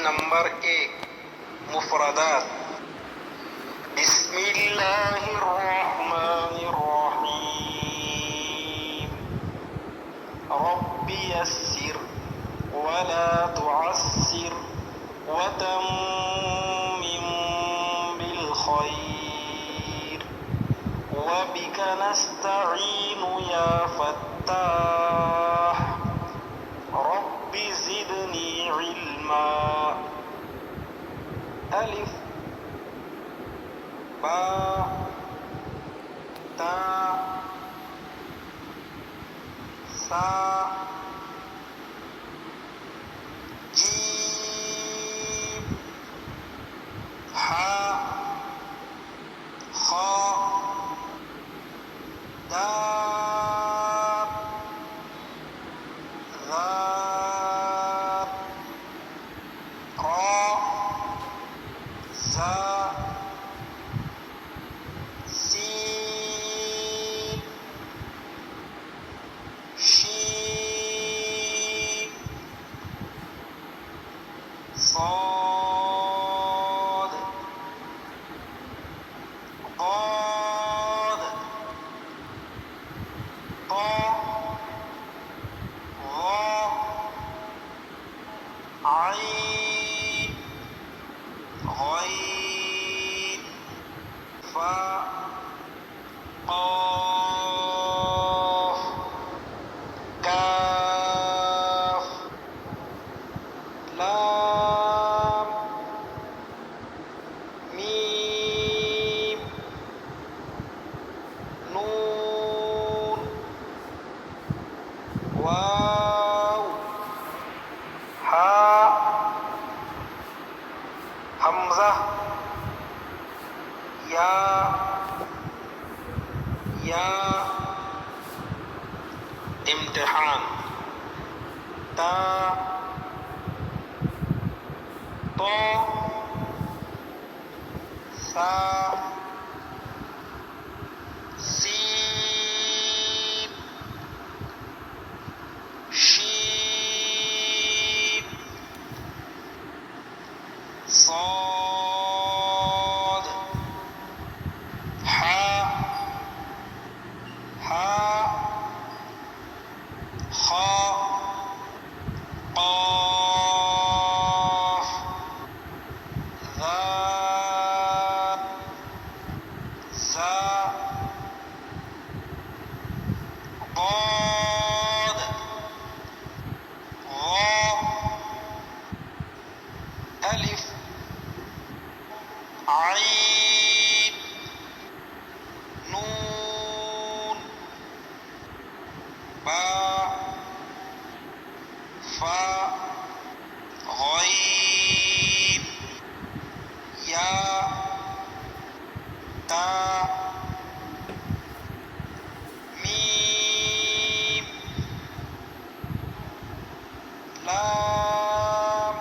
number 1 मुफरदात बिस्मिल्लाहिर्रहमानिर्रहीम rabbi यस्सिर वला तुअस्सिर वतम्मिम bill खैर वबिक नस्तईनु या फत्ताह रब्बि ज़िदनी इल्मा अलिफ बा ता सा जीम हा खा दाल ज़ाल रा ज़ा सीन शीन صاد ضاد طا ظا عين غين فا قاف كاف لام ميم نون واو حاء हमजा या इम्तिहान ता तो सा सीन शीन صاد हा खा قاف ذال ज़ा ضاد ظा अलिफ आइन नून बा फा गईन या ता मीम लाम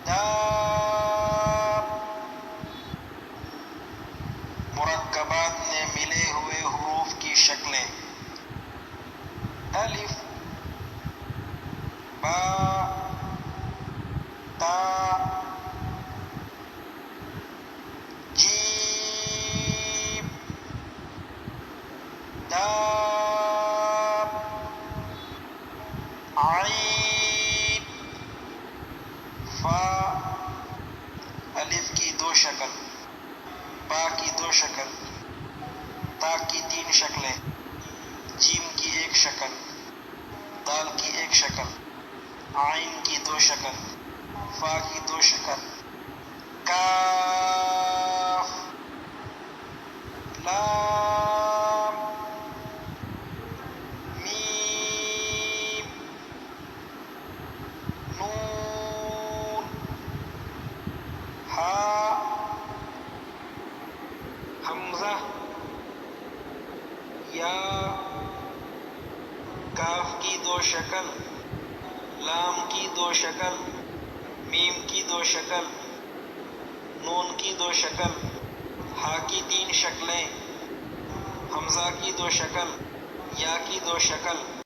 दाल मुरक्कबात में मिले हुए हुरूफ की शक्लें अलिफ बा ता जीम दाल आइन फा अलिफ की 2 शक्ल बा की 2 शक्ल ता की 3 शक्लें जीम की 1 शक्ल दाल की 1 शक्ल आइन की 2 शक्ल फा की 2 शक्ल काफ लाम मीम नून हा हमजा या काफ की 2 शक्ल लाम की 2 शक्ल मीम की 2 शक्ल नून की 2 शक्ल हा की 3 शक्लें हमजा की 2 शक्ल या की दो शक्ल,